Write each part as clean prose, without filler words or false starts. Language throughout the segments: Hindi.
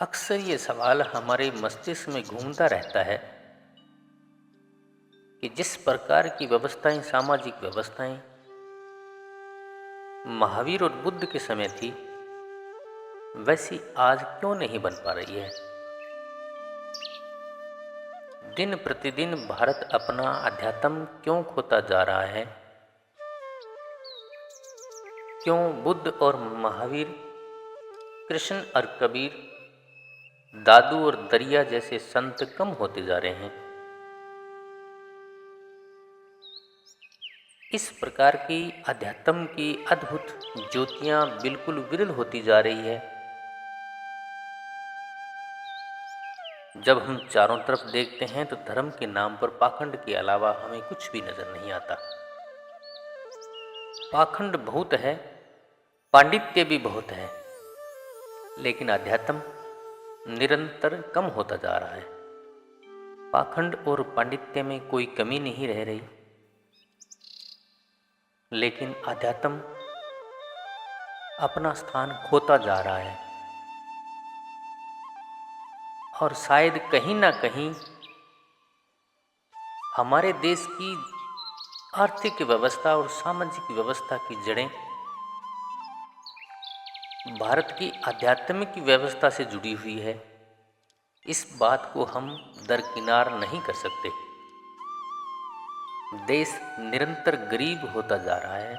अक्सर ये सवाल हमारे मस्तिष्क में घूमता रहता है कि जिस प्रकार की व्यवस्थाएं, सामाजिक व्यवस्थाएं महावीर और बुद्ध के समय थी, वैसी आज क्यों नहीं बन पा रही है। दिन प्रतिदिन भारत अपना अध्यात्म क्यों खोता जा रहा है। क्यों बुद्ध और महावीर, कृष्ण और कबीर, दादू और दरिया जैसे संत कम होते जा रहे हैं। इस प्रकार की अध्यात्म की अद्भुत ज्योतियां बिल्कुल विरल होती जा रही है। जब हम चारों तरफ देखते हैं तो धर्म के नाम पर पाखंड के अलावा हमें कुछ भी नजर नहीं आता। पाखंड बहुत है, पांडित्य भी बहुत है, लेकिन अध्यात्म निरंतर कम होता जा रहा है। पाखंड और पांडित्य में कोई कमी नहीं रह रही, लेकिन अध्यात्म अपना स्थान खोता जा रहा है। और शायद कहीं ना कहीं हमारे देश की आर्थिक व्यवस्था और सामाजिक व्यवस्था की जड़ें भारत की आध्यात्मिक व्यवस्था से जुड़ी हुई है। इस बात को हम दरकिनार नहीं कर सकते। देश निरंतर गरीब होता जा रहा है।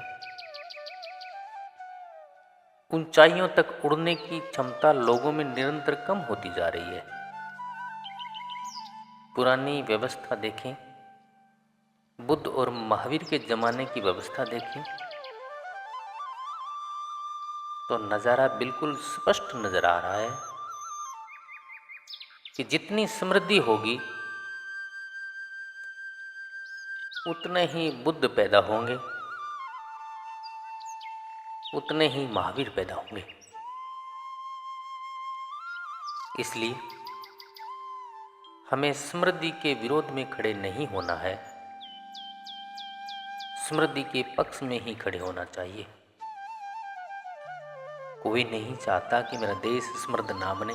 ऊंचाइयों तक उड़ने की क्षमता लोगों में निरंतर कम होती जा रही है। पुरानी व्यवस्था देखें, बुद्ध और महावीर के जमाने की व्यवस्था देखें, तो नज़ारा बिल्कुल स्पष्ट नजर आ रहा है कि जितनी समृद्धि होगी उतने ही बुद्ध पैदा होंगे, उतने ही महावीर पैदा होंगे। इसलिए हमें समृद्धि के विरोध में खड़े नहीं होना है, समृद्धि के पक्ष में ही खड़े होना चाहिए। कोई नहीं चाहता कि मेरा देश समृद्ध ना बने।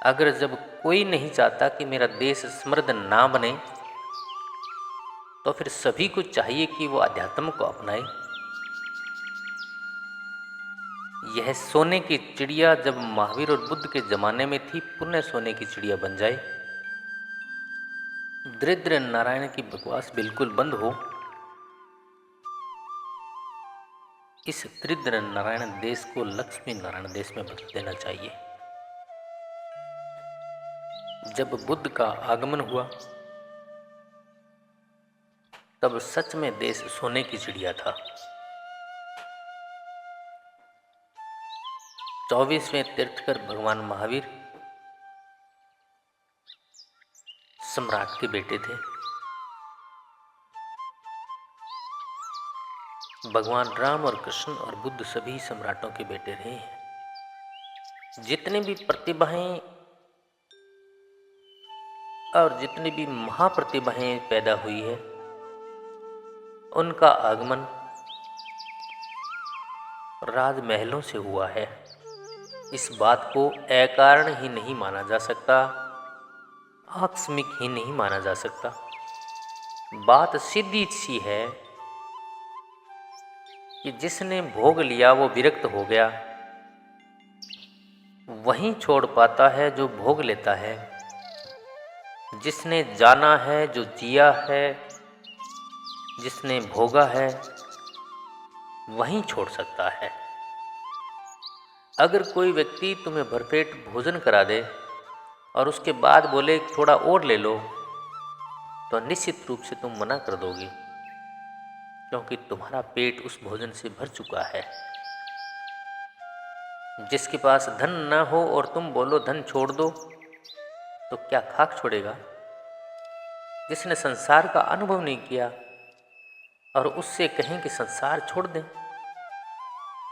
अगर जब कोई नहीं चाहता कि मेरा देश समृद्ध ना बने, तो फिर सभी को चाहिए कि वो अध्यात्म को अपनाए। यह सोने की चिड़िया जब महावीर और बुद्ध के जमाने में थी, पुनः सोने की चिड़िया बन जाए। दरिद्र नारायण की बकवास बिल्कुल बंद हो। इस दरिद्र नारायण देश को लक्ष्मी नारायण देश में बदल देना चाहिए। जब बुद्ध का आगमन हुआ, तब सच में देश सोने की चिड़िया था। 24वें तीर्थकर भगवान महावीर सम्राट के बेटे थे। भगवान राम और कृष्ण और बुद्ध सभी सम्राटों के बेटे रहे हैं। जितने भी प्रतिभाएं और जितनी भी महाप्रतिभाएं पैदा हुई है, उनका आगमन राजमहलों से हुआ है। इस बात को अकारण ही नहीं माना जा सकता, आकस्मिक ही नहीं माना जा सकता। बात सीधी सी है कि जिसने भोग लिया वो विरक्त हो गया। वहीं छोड़ पाता है जो भोग लेता है। जिसने जाना है, जो जिया है, जिसने भोगा है, वहीं छोड़ सकता है। अगर कोई व्यक्ति तुम्हें भरपेट भोजन करा दे और उसके बाद बोले थोड़ा और ले लो, तो निश्चित रूप से तुम मना कर दोगे, क्योंकि तुम्हारा पेट उस भोजन से भर चुका है। जिसके पास धन ना हो और तुम बोलो धन छोड़ दो, तो क्या खाक छोड़ेगा? जिसने संसार का अनुभव नहीं किया और उससे कहें कि संसार छोड़ दें,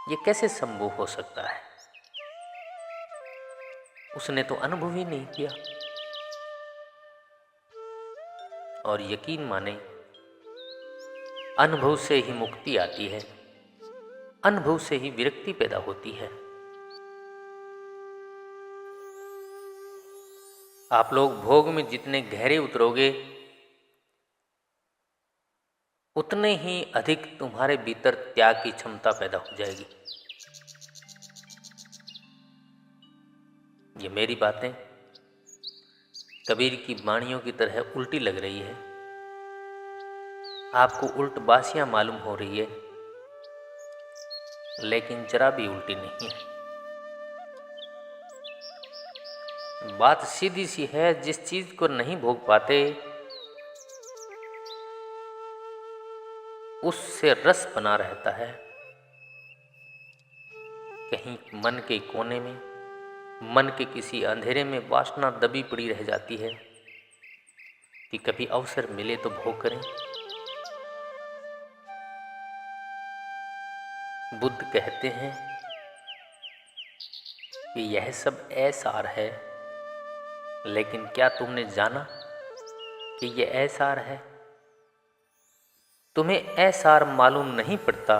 ये कैसे संभव हो सकता है? उसने तो अनुभव ही नहीं किया। और यकीन माने, अनुभव से ही मुक्ति आती है, अनुभव से ही विरक्ति पैदा होती है। आप लोग भोग में जितने गहरे उतरोगे उतने ही अधिक तुम्हारे भीतर त्याग की क्षमता पैदा हो जाएगी। ये मेरी बातें कबीर की वाणियों की तरह उल्टी लग रही है, आपको उल्ट बासियां मालूम हो रही है, लेकिन जरा भी उल्टी नहीं है। बात सीधी सी है, जिस चीज को नहीं भोग पाते उससे रस बना रहता है। कहीं मन के कोने में, मन के किसी अंधेरे में वासना दबी पड़ी रह जाती है कि कभी अवसर मिले तो भोग करें। बुद्ध कहते हैं कि यह सब ऐसार है, लेकिन क्या तुमने जाना कि यह ऐसार है? तुम्हें ऐसार मालूम नहीं पड़ता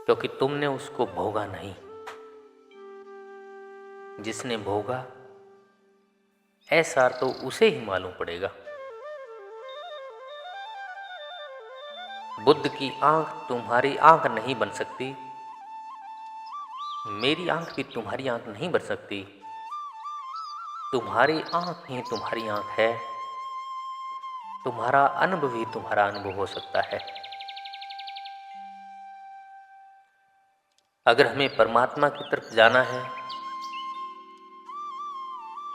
क्योंकि तुमने उसको भोगा नहीं। जिसने भोगा ऐसार तो उसे ही मालूम पड़ेगा। बुद्ध की आंख तुम्हारी आंख नहीं बन सकती, मेरी आंख भी तुम्हारी आंख नहीं बन सकती। तुम्हारी आंख ही तुम्हारी आंख है, तुम्हारा अनुभव ही तुम्हारा अनुभव हो सकता है। अगर हमें परमात्मा की तरफ जाना है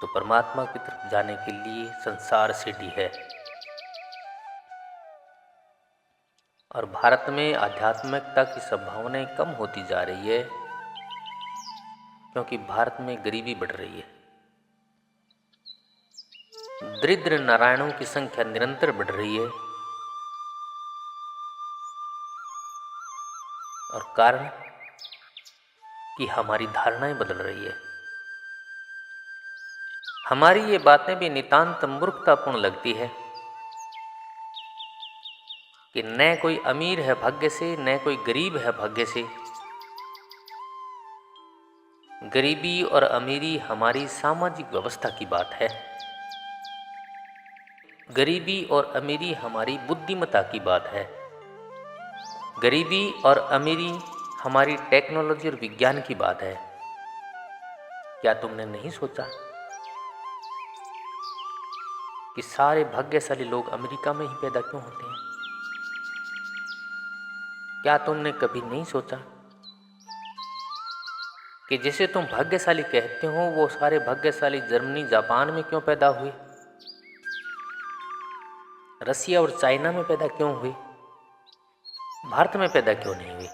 तो परमात्मा की तरफ जाने के लिए संसार सीढ़ी है। और भारत में आध्यात्मिकता की संभावनाएं कम होती जा रही है क्योंकि भारत में गरीबी बढ़ रही है। दरिद्र नारायणों की संख्या निरंतर बढ़ रही है और कारण कि हमारी धारणाएं बदल रही है। हमारी ये बातें भी नितांत मूर्खतापूर्ण लगती है कि न कोई अमीर है भाग्य से, न कोई गरीब है भाग्य से। गरीबी और अमीरी हमारी सामाजिक व्यवस्था की बात है। गरीबी और अमीरी हमारी बुद्धिमत्ता की बात है। गरीबी और अमीरी हमारी टेक्नोलॉजी और विज्ञान की बात है। क्या तुमने नहीं सोचा कि सारे भाग्यशाली लोग अमेरिका में ही पैदा क्यों होते हैं? क्या तुमने कभी नहीं सोचा कि जिसे तुम भाग्यशाली कहते हो वो सारे भाग्यशाली जर्मनी जापान में क्यों पैदा हुए, रसिया और चाइना में पैदा क्यों हुए, भारत में पैदा क्यों नहीं हुए?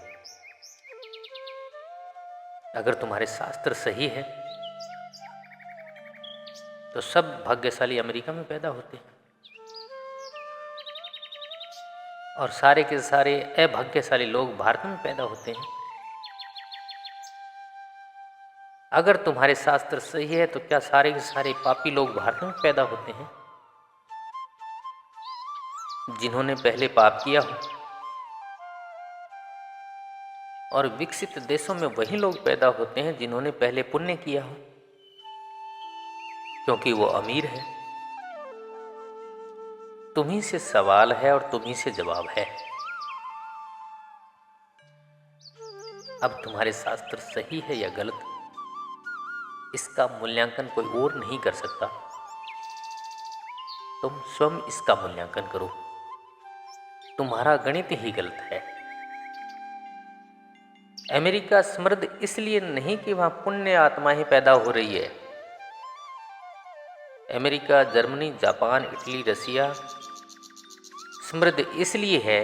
अगर तुम्हारे शास्त्र सही है तो सब भाग्यशाली अमेरिका में पैदा होते हैं और सारे के सारे अभाग्यशाली लोग भारत में पैदा होते हैं। अगर तुम्हारे शास्त्र सही है तो क्या सारे के सारे पापी लोग भारत में पैदा होते हैं? जिन्होंने पहले पाप किया हो। और विकसित देशों में वही लोग पैदा होते हैं जिन्होंने पहले पुण्य किया हो, क्योंकि वो अमीर है। तुम्ही से सवाल है और तुम्ही से जवाब है। अब तुम्हारे शास्त्र सही है या गलत, इसका मूल्यांकन कोई और नहीं कर सकता। तुम स्वयं इसका मूल्यांकन करो। तुम्हारा गणित ही गलत है। अमेरिका समृद्ध इसलिए नहीं कि वहां पुण्य आत्मा ही पैदा हो रही है। अमेरिका, जर्मनी, जापान, इटली, रसिया समृद्ध इसलिए है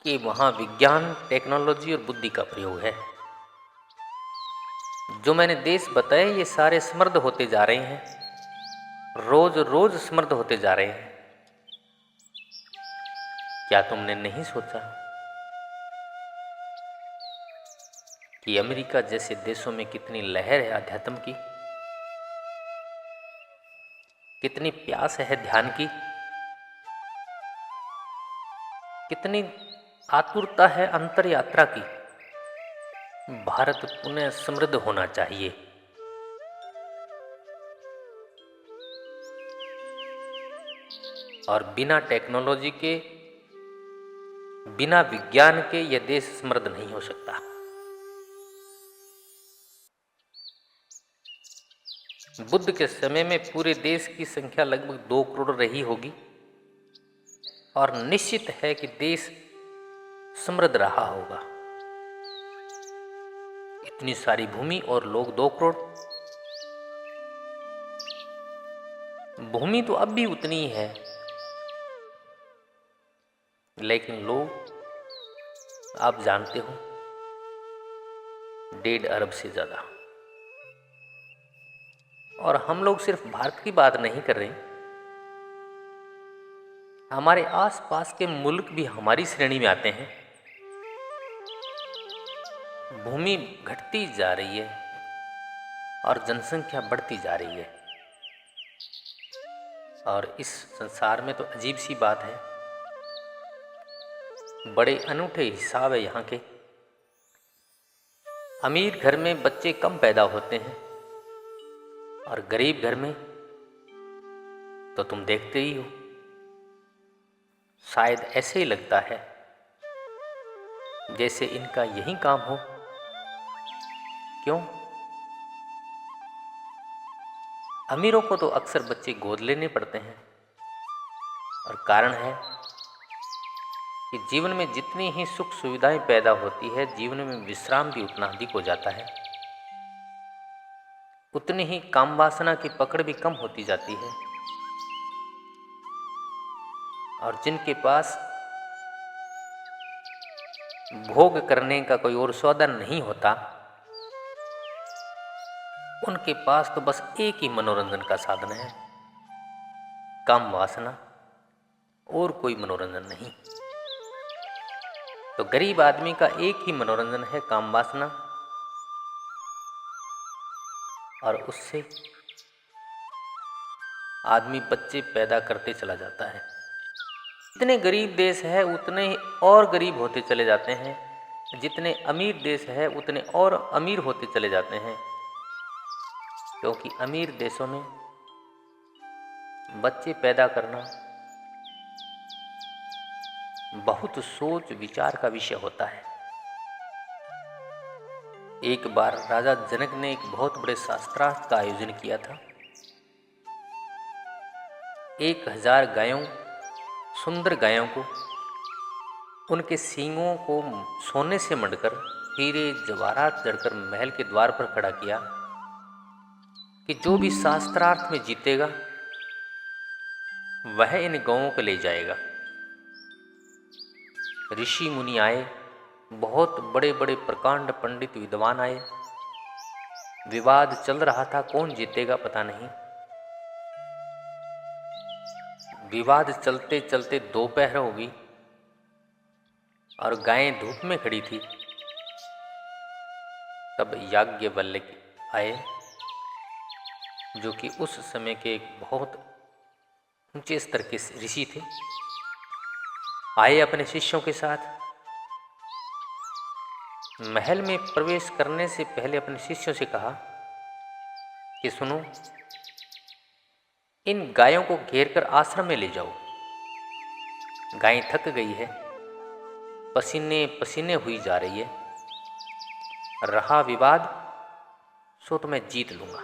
कि वहां विज्ञान, टेक्नोलॉजी और बुद्धि का प्रयोग है। जो मैंने देश बताए ये सारे समृद्ध होते जा रहे हैं, रोज रोज समृद्ध होते जा रहे हैं। क्या तुमने नहीं सोचा कि अमेरिका जैसे देशों में कितनी लहर है अध्यात्म की, कितनी प्यास है ध्यान की, कितनी आतुरता है अंतर यात्रा की। भारत पुनः समृद्ध होना चाहिए। और बिना टेक्नोलॉजी के, बिना विज्ञान के यह देश समृद्ध नहीं हो सकता। बुद्ध के समय में पूरे देश की संख्या लगभग 2 करोड़ रही होगी और निश्चित है कि देश समृद्ध रहा होगा। इतनी सारी भूमि और लोग 2 करोड़। भूमि तो अब भी उतनी ही है, लेकिन लोग आप जानते हो 1.5 अरब से ज्यादा। और हम लोग सिर्फ भारत की बात नहीं कर रहे, हमारे आसपास के मुल्क भी हमारी श्रेणी में आते हैं। भूमि घटती जा रही है और जनसंख्या बढ़ती जा रही है। और इस संसार में तो अजीब सी बात है, बड़े अनूठे हिसाब है यहाँ के। अमीर घर में बच्चे कम पैदा होते हैं और गरीब घर में तो तुम देखते ही हो। शायद ऐसे ही लगता है जैसे इनका यही काम हो। क्यों? अमीरों को तो अक्सर बच्चे गोद लेने पड़ते हैं और कारण है कि जीवन में जितनी ही सुख सुविधाएं पैदा होती है, जीवन में विश्राम भी उतना अधिक हो जाता है, उतनी ही काम वासना की पकड़ भी कम होती जाती है। और जिनके पास भोग करने का कोई और सौदा नहीं होता, उनके पास तो बस एक ही मनोरंजन का साधन है, काम वासना, और कोई मनोरंजन नहीं। तो गरीब आदमी का एक ही मनोरंजन है, काम वासना, और उससे आदमी बच्चे पैदा करते चला जाता है। जितने गरीब देश है उतने ही और गरीब होते चले जाते हैं, जितने अमीर देश है उतने और अमीर होते चले जाते हैं। क्योंकि अमीर देशों में बच्चे पैदा करना बहुत सोच विचार का विषय होता है। एक बार राजा जनक ने एक बहुत बड़े शास्त्रार्थ का आयोजन किया था। 1000 गायों, सुंदर गायों को, उनके सींगों को सोने से मढ़कर, हीरे जवाहरात जड़कर महल के द्वार पर खड़ा किया कि जो भी शास्त्रार्थ में जीतेगा वह इन गौओं को ले जाएगा। ऋषि मुनि आए, बहुत बड़े बड़े प्रकांड पंडित विद्वान आए। विवाद चल रहा था, कौन जीतेगा पता नहीं। विवाद चलते चलते दोपहर हो गई और गायें धूप में खड़ी थी। तब याज्ञवल्क्य आए, जो कि उस समय के एक बहुत ऊंचे स्तर के ऋषि थे। आए अपने शिष्यों के साथ। महल में प्रवेश करने से पहले अपने शिष्यों से कहा कि सुनो, इन गायों को घेर कर आश्रम में ले जाओ। गायें थक गई है, पसीने पसीने हुई जा रही है। रहा विवाद सो तो मैं जीत लूंगा।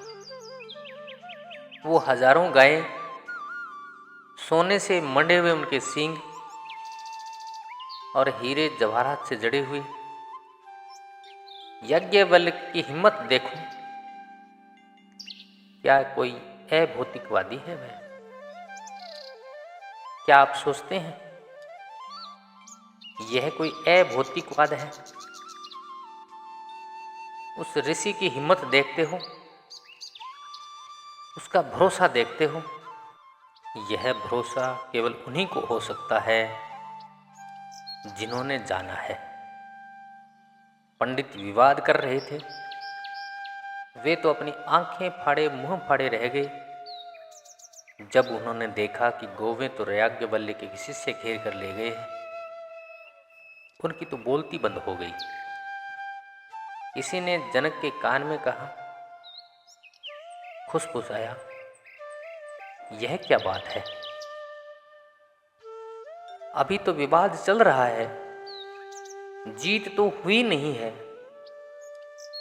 वो हजारों गायें, सोने से मंडे हुए उनके सींग और हीरे जवाहरात से जड़े हुए। याज्ञवल्क्य की हिम्मत देखो, क्या कोई अभौतिकवादी है वह? क्या आप सोचते हैं यह कोई अभौतिकवाद है? उस ऋषि की हिम्मत देखते हो, उसका भरोसा देखते हो। यह भरोसा केवल उन्हीं को हो सकता है जिन्होंने जाना है। पंडित विवाद कर रहे थे, वे तो अपनी आंखें फाड़े मुंह फाड़े रह गए जब उन्होंने देखा कि गौवें तो याज्ञवल्क्य के शिष्य घेर कर ले गए हैं। उनकी तो बोलती बंद हो गई। किसी ने जनक के कान में कहा, खुसफुसाया, यह क्या बात है? अभी तो विवाद चल रहा है, जीत तो हुई नहीं है।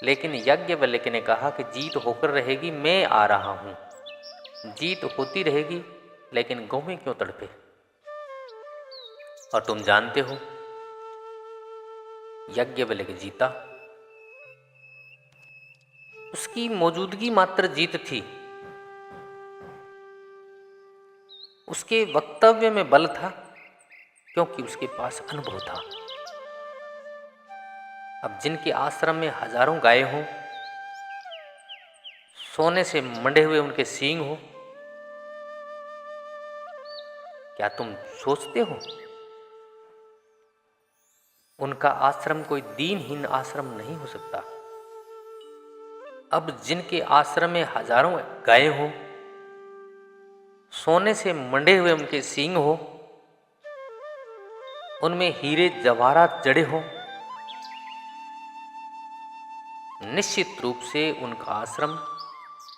लेकिन याज्ञवल्क्य ने कहा कि जीत होकर रहेगी, मैं आ रहा हूं। जीत होती रहेगी, लेकिन गौवें क्यों तड़पे। और तुम जानते हो, याज्ञवल्क्य जीता, उसकी मौजूदगी मात्र जीत थी। उसके वक्तव्य में बल था, क्योंकि उसके पास अनुभव था। अब जिनके आश्रम में हजारों गायें हों, सोने से मंडे हुए उनके सींग हो, क्या तुम सोचते हो उनका आश्रम कोई दीनहीन आश्रम नहीं हो सकता। अब जिनके आश्रम में हजारों गायें हों, सोने से मंडे हुए उनके सींग हो, उनमें हीरे जवाहरात जड़े हों, निश्चित रूप से उनका आश्रम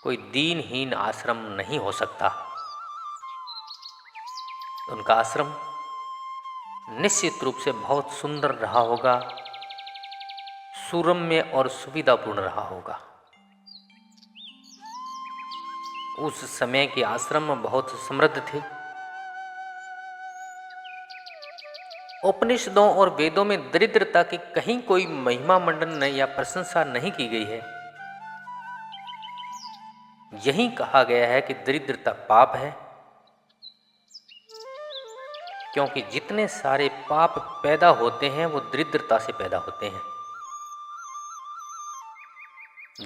कोई दीनहीन आश्रम नहीं हो सकता। उनका आश्रम निश्चित रूप से बहुत सुंदर रहा होगा, सुरम्य और सुविधापूर्ण रहा होगा। उस समय के आश्रम बहुत समृद्ध थे। उपनिषदों और वेदों में दरिद्रता की कहीं कोई महिमा मंडन या प्रशंसा नहीं की गई है। यही कहा गया है कि दरिद्रता पाप है, क्योंकि जितने सारे पाप पैदा होते हैं वो दरिद्रता से पैदा होते हैं।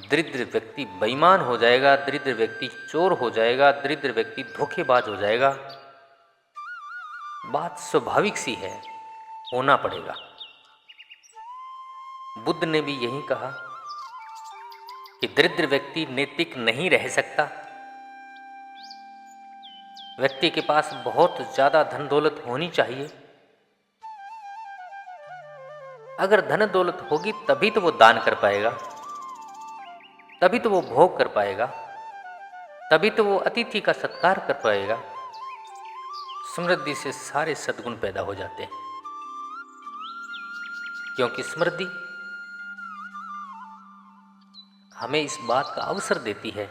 दरिद्र व्यक्ति बेईमान हो जाएगा, दरिद्र व्यक्ति चोर हो जाएगा, दरिद्र व्यक्ति धोखेबाज हो जाएगा। बात स्वाभाविक सी है, होना पड़ेगा। बुद्ध ने भी यही कहा कि दरिद्र व्यक्ति नैतिक नहीं रह सकता। व्यक्ति के पास बहुत ज्यादा धन दौलत होनी चाहिए। अगर धन दौलत होगी तभी तो वो दान कर पाएगा, तभी तो वो भोग कर पाएगा, तभी तो वो अतिथि का सत्कार कर पाएगा। समृद्धि से सारे सद्गुण पैदा हो जाते हैं, क्योंकि समृद्धि हमें इस बात का अवसर देती है,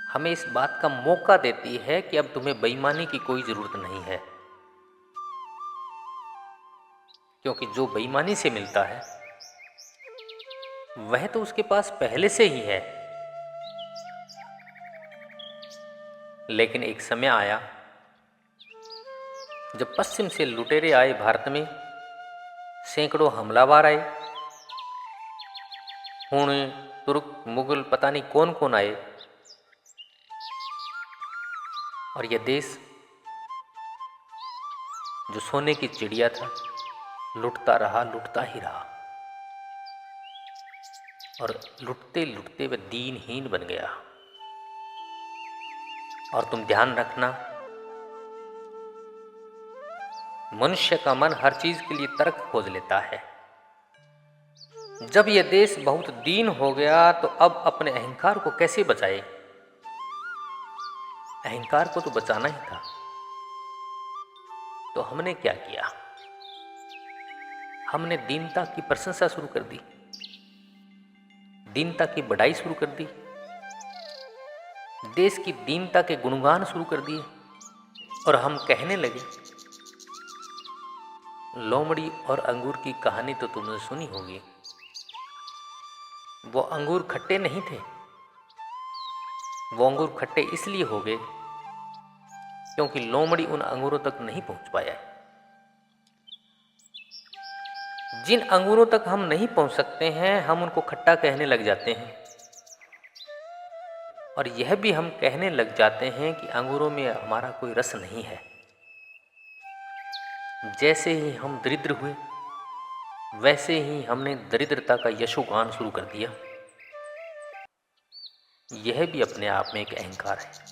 हमें इस बात का मौका देती है कि अब तुम्हें बेईमानी की कोई जरूरत नहीं है। क्योंकि जो बेईमानी से मिलता है वह तो उसके पास पहले से ही है। लेकिन एक समय आया जब पश्चिम से लुटेरे आए भारत में, सैकड़ों हमलावर आए, हुण, तुर्क, मुगल, पता नहीं कौन कौन आए, और यह देश जो सोने की चिड़िया था लुटता रहा, लुटता ही रहा, और लुटते लुटते वह दीनहीन बन गया। और तुम ध्यान रखना, मनुष्य का मन हर चीज के लिए तर्क खोज लेता है। जब यह देश बहुत दीन हो गया तो अब अपने अहंकार को कैसे बचाए। अहंकार को तो बचाना ही था। तो हमने क्या किया, हमने दीनता की प्रशंसा शुरू कर दी, दीनता की बढ़ाई शुरू कर दी, देश की दीनता के गुणगान शुरू कर दिए। और हम कहने लगे, लोमड़ी और अंगूर की कहानी तो तुमने सुनी होगी। वो अंगूर खट्टे नहीं थे, वो अंगूर खट्टे इसलिए हो गए क्योंकि लोमड़ी उन अंगूरों तक नहीं पहुंच पाया। जिन अंगूरों तक हम नहीं पहुंच सकते हैं हम उनको खट्टा कहने लग जाते हैं, और यह भी हम कहने लग जाते हैं कि अंगूरों में हमारा कोई रस नहीं है। जैसे ही हम दरिद्र हुए वैसे ही हमने दरिद्रता का यशोगान शुरू कर दिया। यह भी अपने आप में एक अहंकार है।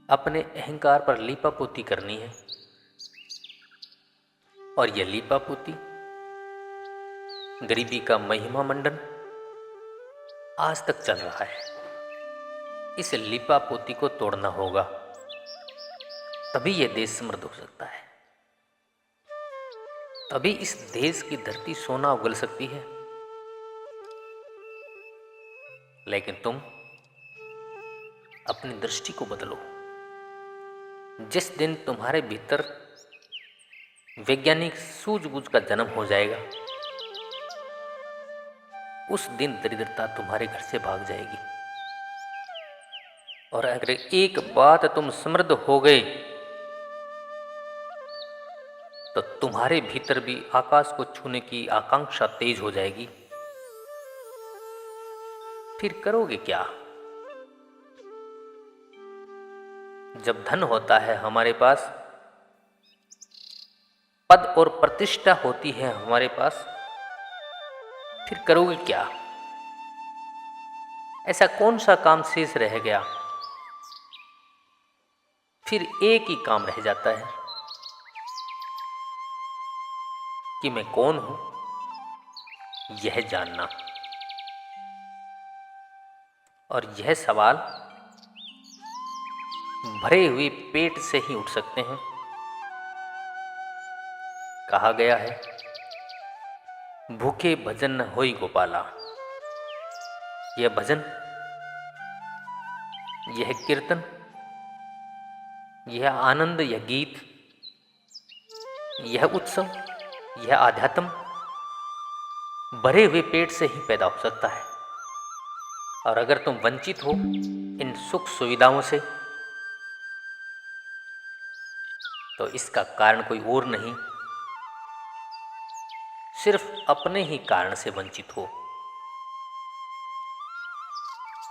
अपने अहंकार पर लीपापोती करनी है, और यह लीपापोती, गरीबी का महिमा मंडन आज तक चल रहा है। इस लीपापोती को तोड़ना होगा। तभी यह देश समृद्ध हो सकता है, तभी इस देश की धरती सोना उगल सकती है। लेकिन तुम अपनी दृष्टि को बदलो। जिस दिन तुम्हारे भीतर वैज्ञानिक सूझबूझ का जन्म हो जाएगा, उस दिन दरिद्रता तुम्हारे घर से भाग जाएगी। और अगर एक बात तुम समृद्ध हो गए तो तुम्हारे भीतर भी आकाश को छूने की आकांक्षा तेज हो जाएगी। फिर करोगे क्या? जब धन होता है हमारे पास, पद और प्रतिष्ठा होती है हमारे पास, फिर करोगे क्या? ऐसा कौन सा काम शेष रह गया? फिर एक ही काम रह जाता है कि मैं कौन हूं, यह जानना। और यह सवाल भरे हुए पेट से ही उठ सकते हैं। कहा गया है, भूखे भजन न होई गोपाला। यह भजन, यह कीर्तन, यह आनंद, यह गीत, यह उत्सव, यह आध्यात्म भरे हुए पेट से ही पैदा हो सकता है। और अगर तुम वंचित हो इन सुख सुविधाओं से, तो इसका कारण कोई और नहीं, सिर्फ अपने ही कारण से वंचित हो।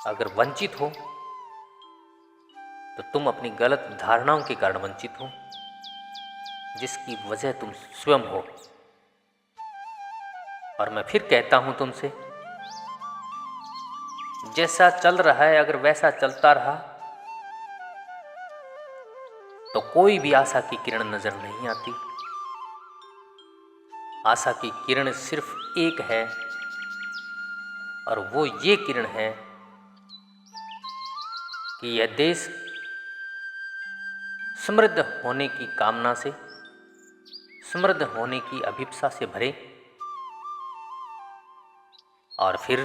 अगर वंचित हो तो तुम अपनी गलत धारणाओं के कारण वंचित हो, जिसकी वजह तुम स्वयं हो। और मैं फिर कहता हूं तुमसे, जैसा चल रहा है अगर वैसा चलता रहा तो कोई भी आशा की किरण नजर नहीं आती। आशा की किरण सिर्फ एक है, और वो ये किरण है कि यह देश समृद्ध होने की कामना से, समृद्ध होने की अभिप्सा से भरे। और फिर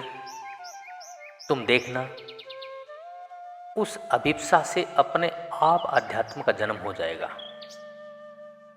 तुम देखना, उस अभिप्सा से अपने आप अध्यात्म का जन्म हो जाएगा।